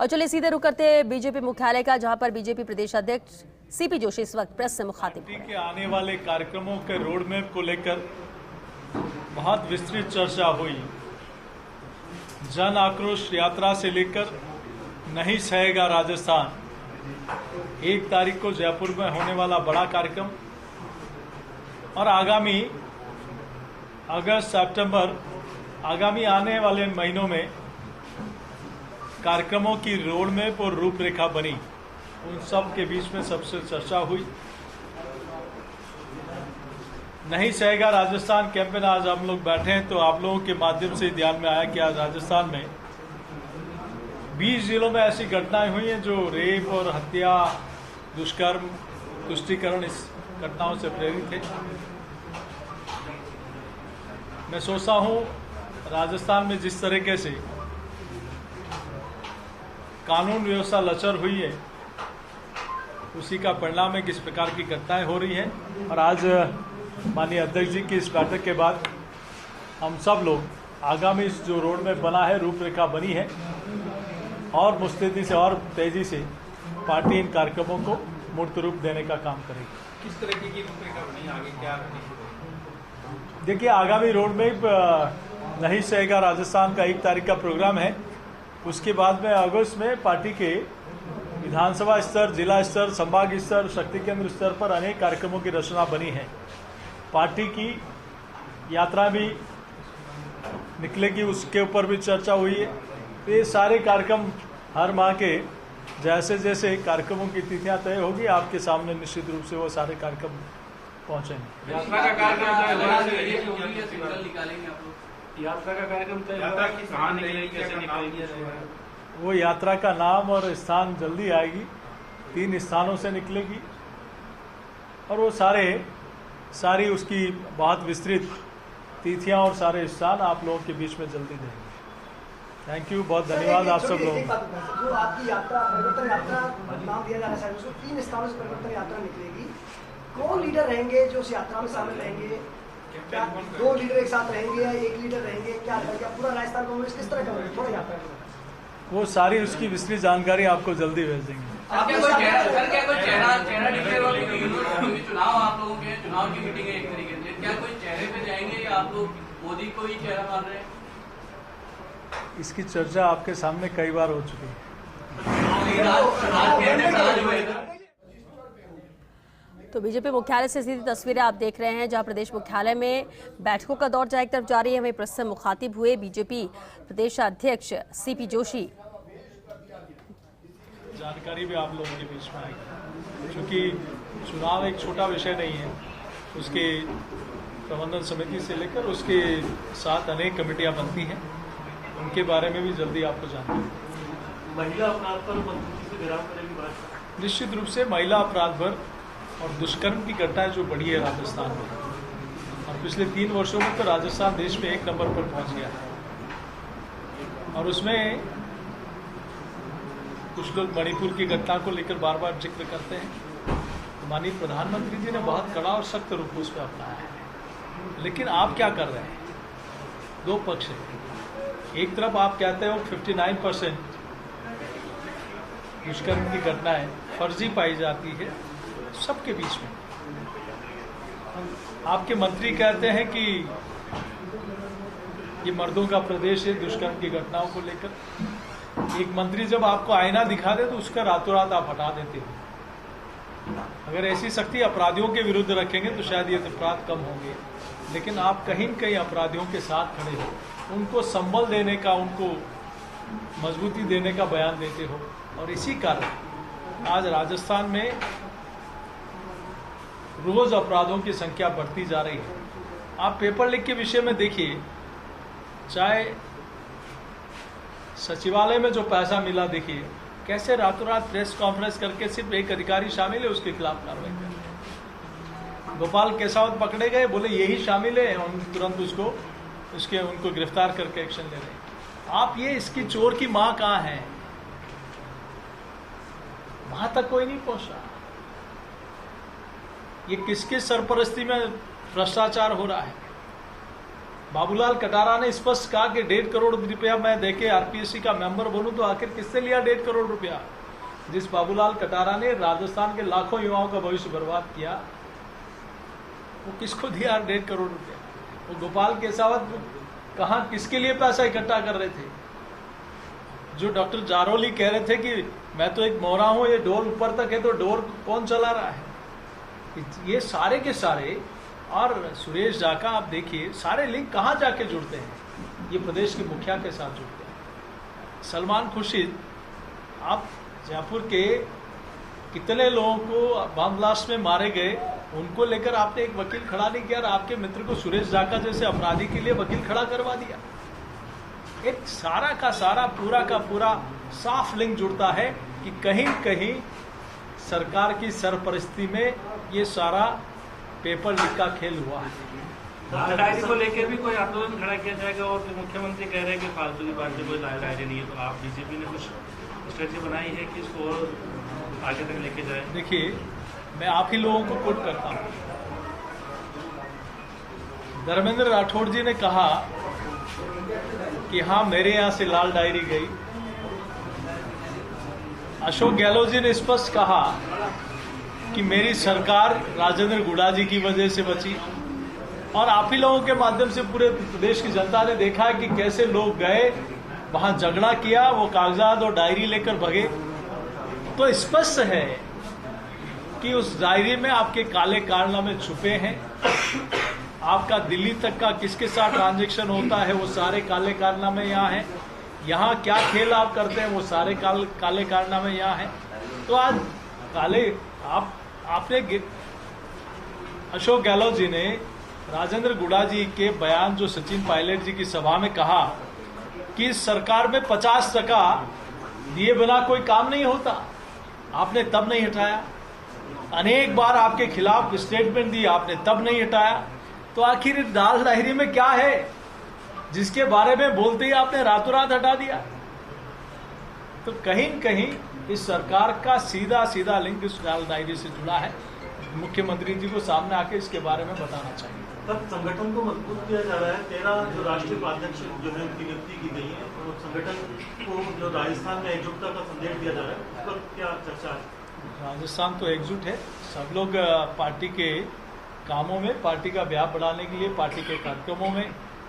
और चलिए सीधे रुक करते हैं बीजेपी मुख्यालय का, जहां पर बीजेपी प्रदेश अध्यक्ष सीपी जोशी इस वक्त प्रेस से मुखातिब। के आने वाले कार्यक्रमों के रोड मैप को लेकर बहुत विस्तृत चर्चा हुई। जन आक्रोश यात्रा से लेकर नहीं सहेगा राजस्थान, 1 तारीख को जयपुर में होने वाला बड़ा कार्यक्रम और आगामी अगस्त सितंबर आगामी आने वाले महीनों में कार्यक्रमों की रोड मैप और रूपरेखा बनी, उन सब के बीच में सबसे चर्चा हुई। नहीं सहेगा राजस्थान कैंपेन आज हम लोग बैठे हैं तो आप लोगों के माध्यम से ध्यान में आया कि आज राजस्थान में 20 जिलों में ऐसी घटनाएं हुई हैं जो रेप और हत्या, दुष्कर्म, तुष्टीकरण इस घटनाओं से प्रेरित है। मैं सोचता हूं राजस्थान में जिस तरीके से कानून व्यवस्था लचर हुई है, उसी का परिणाम है किस प्रकार की घटनाएं हो रही हैं। और आज माननीय अध्यक्ष जी की इस बैठक के बाद हम सब लोग आगामी जो रोड में बना है, रूपरेखा बनी है, और मुस्तैदी से और तेजी से पार्टी इन कार्यक्रमों को मूर्त रूप देने का काम करेगी। किस तरह की रूपरेखा बनी, आगे क्या करनी? देखिए, आगामी रोड में नहीं सहेगा राजस्थान का 1 तारीख का प्रोग्राम है। उसके बाद में अगस्त में पार्टी के विधानसभा स्तर, जिला स्तर, संभाग स्तर, शक्ति केंद्र स्तर पर अनेक कार्यक्रमों की रचना बनी है। पार्टी की यात्रा भी निकलेगी, उसके ऊपर भी चर्चा हुई है। ये सारे कार्यक्रम हर माह के जैसे जैसे कार्यक्रमों की तिथियां तय होगी, आपके सामने निश्चित रूप से वो सारे कार्यक्रम पहुंचेंगे। यात्रा का कार्यक्रम कहाँ निकलेगी, कैसे निकलेगी? वो यात्रा का नाम और स्थान जल्दी आएगी, 3 स्थानों से निकलेगी और वो सारी उसकी बहुत विस्तृत तिथियां और सारे स्थान आप लोगों के बीच में जल्दी देंगे। थैंक यू, बहुत धन्यवाद आप सब लोगों का। जो आपकी यात्रा परिवर्तन यात्रा नाम दिया जा रहा है, उसको 3 स्थानों से परिवर्तन यात्रा निकलेगी। कौन लीडर रहेंगे जो उस यात्रा में शामिल रहेंगे? क्या 2 लीडर एक साथ रहेंगे या 1 लीडर रहेंगे? क्या पूरा राजस्थान कांग्रेस किस तरह का होगा? थोड़ा यात्रा वो सारी उसकी विस्तृत जानकारी आपको जल्दी भेज देंगे। चुनाव आप लोगों के चुनाव की मीटिंग है एक तरीके से, क्या कोई चेहरे पे जाएंगे या आप लोग मोदी को ही चेहरा मान रहे हैं? इसकी चर्चा आपके सामने कई बार हो चुकी है। तो बीजेपी मुख्यालय से सीधी तस्वीरें आप देख रहे हैं, जहां प्रदेश मुख्यालय में बैठकों का दौर जहां एक तरफ जारी है, वहीं प्रेस से मुखातिब हुए बीजेपी प्रदेश अध्यक्ष सीपी जोशी। जानकारी भी आप लोगों के बीच में आएगी, क्योंकि चुनाव एक छोटा विषय नहीं है। उसके प्रबंधन समिति से लेकर उसके साथ अनेक कमेटियां बनती हैं, उनके बारे में भी जल्दी आपको जानकारी। महिला अपराध पर मंत्री से विराम करेगी बात? निश्चित रूप से महिला अपराध पर और दुष्कर्म की घटनाएं जो बढ़ी है राजस्थान में, और पिछले 3 वर्षों में तो राजस्थान देश में 1 नंबर पर पहुंच गया है। और उसमें कुछ लोग मणिपुर की घटना को लेकर बार बार जिक्र करते हैं। माननीय प्रधानमंत्री जी ने बहुत कड़ा और सख्त रूप उस पर अपनाया है, लेकिन आप क्या कर रहे हैं? 2 पक्ष है। एक तरफ आप कहते हो 59% दुष्कर्म की घटनाएं फर्जी पाई जाती है सबके बीच में। आपके मंत्री कहते हैं कि ये मर्दों का प्रदेश है दुष्कर्म की घटनाओं को लेकर। एक मंत्री जब आपको आईना दिखा दे तो उसका रातों रात आप हटा देते हो। अगर ऐसी सख्ती अपराधियों के विरुद्ध रखेंगे तो शायद ये अपराध कम होंगे, लेकिन आप कहीं न कहीं अपराधियों के साथ खड़े हो, उनको संबल देने का, उनको मजबूती देने का बयान देते हो। और इसी कारण आज राजस्थान में रोज अपराधों की संख्या बढ़ती जा रही है। आप पेपर लीक के विषय में देखिए, चाहे सचिवालय में जो पैसा मिला, देखिए कैसे रातों रात प्रेस कॉन्फ्रेंस करके सिर्फ एक अधिकारी शामिल है उसके खिलाफ कार्रवाई कर। गोपाल केसावत पकड़े गए, बोले यही शामिल है, हम तुरंत उनको गिरफ्तार करके एक्शन ले रहे हैं। आप ये इसकी चोर की मां कहाँ है? वहां तक कोई नहीं पहुंचा। ये किसकी सरपरस्ती में भ्रष्टाचार हो रहा है? बाबूलाल कटारा ने स्पष्ट कहा कि 1.5 करोड़ रुपया मैं देके आरपीएससी का मेंबर बनूं, तो आखिर किससे लिया 1.5 करोड़ रुपया? जिस बाबूलाल कटारा ने राजस्थान के लाखों युवाओं का भविष्य बर्बाद किया, वो किसको दिया 1.5 करोड़ रुपया? वो गोपाल केसावत कहाँ किसके लिए पैसा इकट्ठा कर रहे थे? जो डॉक्टर जारोली कह रहे थे कि मैं तो एक मोहरा हूं, ये डोर ऊपर तक है, तो डोर कौन चला रहा है? ये सारे के सारे, और सुरेश झा का आप देखिए सारे लिंक कहाँ जाके जुड़ते हैं, ये प्रदेश के मुखिया के साथ जुड़ते हैं। सलमान खुर्शीद, आप जयपुर के कितने लोगों को बम ब्लास्ट में मारे गए, उनको लेकर आपने एक वकील खड़ा नहीं किया, और आपके मित्र को सुरेश झा का जैसे अपराधी के लिए वकील खड़ा करवा दिया। एक सारा का सारा पूरा का पूरा साफ लिंक जुड़ता है कि कहीं कहीं सरकार की सरपरस्ती में ये सारा पेपर लीक का खेल हुआ है। डायरी को लेकर भी कोई आंदोलन खड़ा किया जाएगा, और मुख्यमंत्री कह रहे हैं कि फालतू की बात से कोई डायरी नहीं है, तो आप बीजेपी ने कुछ स्ट्रेटजी बनाई है कि इसको और आगे तक लेके जाए? देखिए, मैं आप ही लोगों को कोट करता हूं। धर्मेंद्र राठौड़ जी ने कहा कि हाँ, मेरे यहां से लाल डायरी गई। अशोक गहलोत जी ने स्पष्ट कहा कि मेरी सरकार राजेंद्र गुड़ा जी की वजह से बची, और आप ही लोगों के माध्यम से पूरे प्रदेश की जनता ने देखा है कि कैसे लोग गए, वहां झगड़ा किया, वो कागजात और डायरी लेकर भगे। तो स्पष्ट है कि उस डायरी में आपके काले कारनामे छुपे हैं। आपका दिल्ली तक का किसके साथ ट्रांजैक्शन होता है, वो सारे काले कारनामे यहाँ हैं। यहाँ क्या खेल आप करते हैं, वो सारे काले कारनामे यहाँ हैं। तो आज काले आपने अशोक गहलोत जी ने राजेंद्र गुड़ा जी के बयान, जो सचिन पायलट जी की सभा में कहा कि सरकार में 50% दिए बिना कोई काम नहीं होता, आपने तब नहीं हटाया। अनेक बार आपके खिलाफ स्टेटमेंट दी, आपने तब नहीं हटाया। तो आखिर दाल डायरी में क्या है जिसके बारे में बोलते ही आपने रातों रात हटा दिया? तो कहीं कहीं इस सरकार का सीधा सीधा लिंक इस दाल डायरी से जुड़ा है। मुख्यमंत्री जी को सामने आके इसके बारे में बताना चाहिए। तब संगठन को मजबूत किया जा रहा है। 13 जो राष्ट्रीय उपाध्यक्ष जो है उनकी नियुक्ति की गई है, और संगठन को जो राजस्थान में एकजुटता का संदेश दिया जा रहा है, उस पर क्या चर्चा है? राजस्थान तो एकजुट है। सब लोग पार्टी के कामों में, पार्टी का व्याप बढ़ाने के लिए, पार्टी के कार्यक्रमों में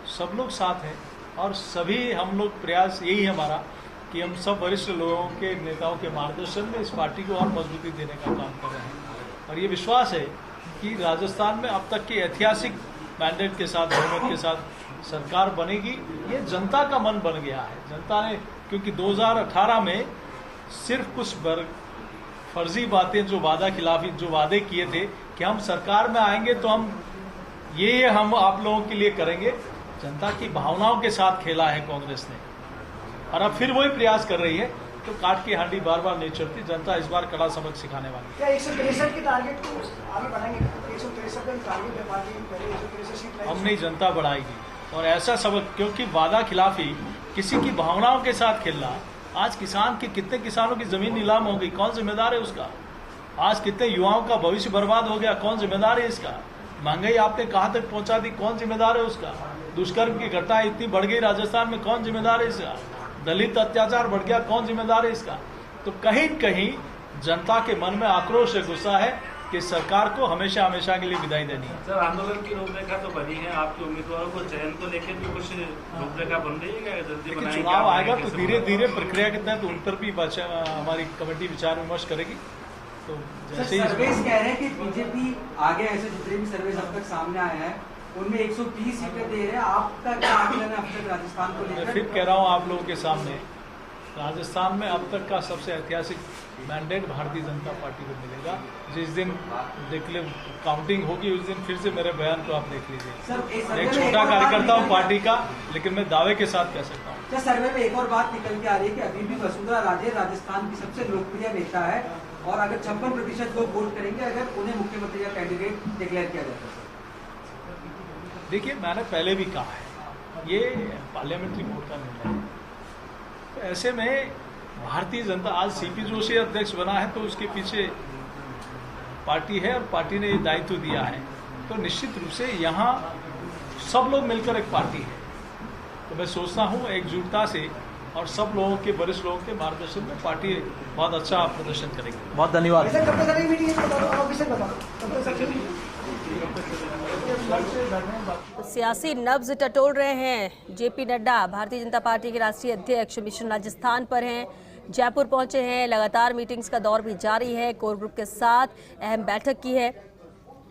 सब लोग साथ हैं, और सभी हम लोग प्रयास यही है हमारा कि हम सब वरिष्ठ लोगों के, नेताओं के मार्गदर्शन में इस पार्टी को और मजबूती देने का काम कर रहे हैं। और ये विश्वास है कि राजस्थान में अब तक की ऐतिहासिक मैंडेट के साथ, बहुमत के साथ सरकार बनेगी। ये जनता का मन बन गया है। जनता ने, क्योंकि 2018 में सिर्फ कुछ फर्जी बातें, जो वादा खिलाफी, जो वादे किए थे कि हम सरकार में आएंगे तो हम ये हम आप लोगों के लिए करेंगे, जनता की भावनाओं के साथ खेला है कांग्रेस ने, और अब फिर वही प्रयास कर रही है। तो काट की हांडी बार बार नहीं चढ़ती। जनता इस बार कड़ा सबक सिखाने वाली है। क्या 163 के टारगेट को आगे बढ़ाएंगे? 163 का टारगेट है पार्टी, पहले 163 सीट हम नहीं, जनता बढ़ाएगी। और ऐसा सबक, क्योंकि वादा खिलाफी, किसी की भावनाओं के साथ खेलना, आज किसान की, कितने किसानों की जमीन नीलाम हो गई, कौन जिम्मेदार है उसका? आज कितने युवाओं का भविष्य बर्बाद हो गया, कौन जिम्मेदार है इसका? महंगाई आपने कहां तक पहुंचा दी, कौन जिम्मेदार है उसका? दुष्कर्म की घटना इतनी बढ़ गई राजस्थान में, कौन जिम्मेदार है इसका? दलित अत्याचार बढ़ गया, कौन जिम्मेदार है इसका? तो कहीं कहीं जनता के मन में आक्रोश है, गुस्सा है कि सरकार को हमेशा हमेशा के लिए विदाई देनी है। सर, आंदोलन की रूपरेखा तो बनी है, आपके उम्मीदवारों को चयन को लेकर भी कुछ रूपरेखा बन रही है क्या? जल्दी लेकिन बनाएंगे? चुनाव आएगा तो धीरे धीरे प्रक्रिया के तहत उन पर भी हमारी कमेटी विचार विमर्श करेगी। तो जैसे ही सर्वेस कह रहे हैं कि बीजेपी आगे, ऐसे जितने भी सर्वेस अब तक सामने आए हैं उनमें 120 सीटें दे रहे हैं। आपका क्या आकलन है अब तक राजस्थान को लेकर? मैं फिर कह रहा हूँ आप लोगों के सामने, राजस्थान में अब तक का सबसे ऐतिहासिक मैंडेट भारतीय जनता पार्टी को मिलेगा। जिस दिन काउंटिंग होगी उस दिन फिर से मेरे बयान को आप देख लीजिए। एक छोटा कार्यकर्ता हूँ पार्टी का, लेकिन मैं दावे के साथ कह सकता हूँ। क्या सर्वे में एक और बात निकल के आ रही है कि अभी भी वसुंधरा राजे राजस्थान की सबसे लोकप्रिय नेता है, और अगर 56% लोग वोट करेंगे अगर उन्हें मुख्यमंत्री का कैंडिडेट डिक्लेयर किया जाता है। देखिए, मैंने पहले भी कहा है, ये पार्लियामेंट्री वोट का निर्णय है। तो ऐसे में भारतीय जनता, आज सीपी जोशी अध्यक्ष बना है तो उसके पीछे पार्टी है, और पार्टी ने ये दायित्व दिया है। तो निश्चित रूप से यहाँ सब लोग मिलकर एक पार्टी है। तो मैं सोचता हूँ एकजुटता से और सब लोगों के, वरिष्ठ लोगों के मार्गदर्शन में पार्टी बहुत अच्छा प्रदर्शन करेगी। बहुत धन्यवाद। वैसे कब तक अगली मीटिंग है, बताओ, ऑफिसर बताओ, कब तक अगली मीटिंग? तो सियासी नब्ज टटोल रहे हैं जेपी नड्डा। भारतीय जनता पार्टी के राष्ट्रीय अध्यक्ष मिशन राजस्थान पर हैं, जयपुर पहुंचे हैं। लगातार मीटिंग्स का दौर भी जारी है। कोर ग्रुप के साथ अहम बैठक की है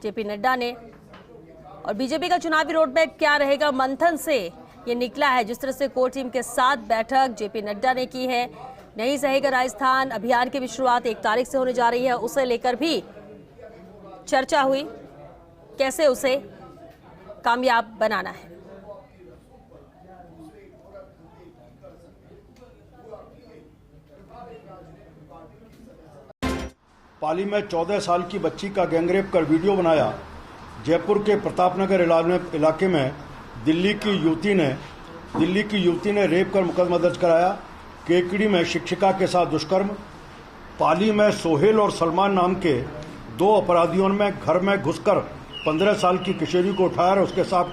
जेपी नड्डा ने। और बीजेपी का चुनावी रोडमैप क्या रहेगा, मंथन से ये निकला है। जिस तरह से कोर टीम के साथ बैठक जेपी नड्डा ने की है, नहीं सहेगा राजस्थान अभियान की भी शुरुआत 1 तारीख से होने जा रही है, उसे लेकर भी चर्चा हुई, कैसे उसे कामयाब बनाना है। पाली में 14 साल की बच्ची का गैंगरेप कर वीडियो बनाया। जयपुर के प्रतापनगर इलाके में दिल्ली की युवती ने रेप कर मुकदमा दर्ज कराया। केकड़ी में शिक्षिका के साथ दुष्कर्म। पाली में सोहेल और सलमान नाम के 2 अपराधियों ने घर में घुसकर 15 साल की किशोरी को उठाया और उसके साथ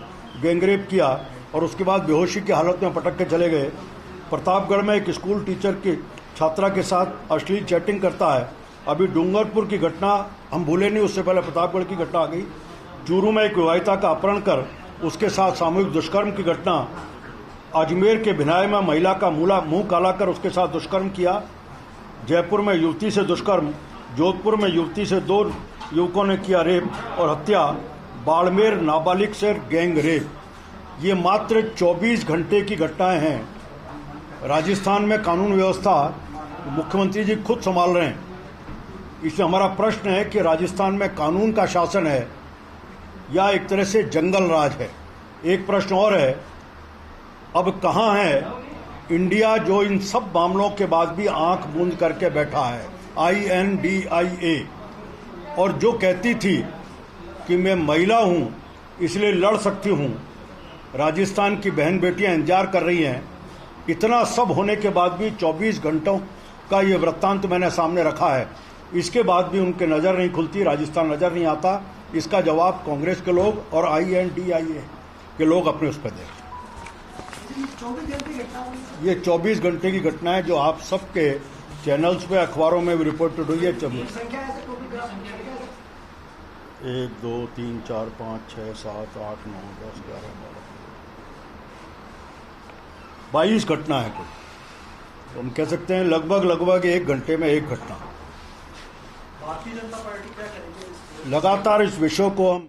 गैंगरेप किया और उसके बाद बेहोशी की हालत में पटक के चले गए। प्रतापगढ़ में एक स्कूल टीचर की छात्रा के साथ अश्लील चैटिंग करता है। अभी डूंगरपुर की घटना हम भूले नहीं, उससे पहले प्रतापगढ़ की घटना आ गई। चूरू में एक विवाहिता का अपहरण कर उसके साथ सामूहिक दुष्कर्म की घटना। अजमेर के भिनाई में महिला का मुंह काला कर उसके साथ दुष्कर्म किया। जयपुर में युवती से दुष्कर्म। जोधपुर में युवती से 2 युवकों ने किया रेप और हत्या। बाड़मेर नाबालिग से गैंग रेप। ये मात्र 24 घंटे की घटनाएं हैं। राजस्थान में कानून व्यवस्था मुख्यमंत्री जी खुद संभाल रहे हैं। इसलिए हमारा प्रश्न है कि राजस्थान में कानून का शासन है या एक तरह से जंगल राज है। एक प्रश्न और है, अब कहाँ है इंडिया जो इन सब मामलों के बाद भी आंख बूंद करके बैठा है, INDIA, और जो कहती थी कि मैं महिला हूं इसलिए लड़ सकती हूं। राजस्थान की बहन बेटियां इंतजार कर रही हैं। इतना सब होने के बाद भी 24 घंटों का ये वृत्तांत मैंने सामने रखा है, इसके बाद भी उनके नज़र नहीं खुलती, राजस्थान नज़र नहीं आता। इसका जवाब कांग्रेस के लोग और INDIA के लोग अपने उस पर दें। ये 24 घंटे की घटना है जो आप सबके चैनल्स पे, अखबारों में भी रिपोर्टेड हुई है। 1 2 3 4 5 6 7 8 9 10 11 12 22 घटना है कुल। तो हम कह सकते हैं लगभग 1 घंटे में 1 घटना। भारतीय जनता पार्टी क्या करेगी? लगातार इस विषय को हम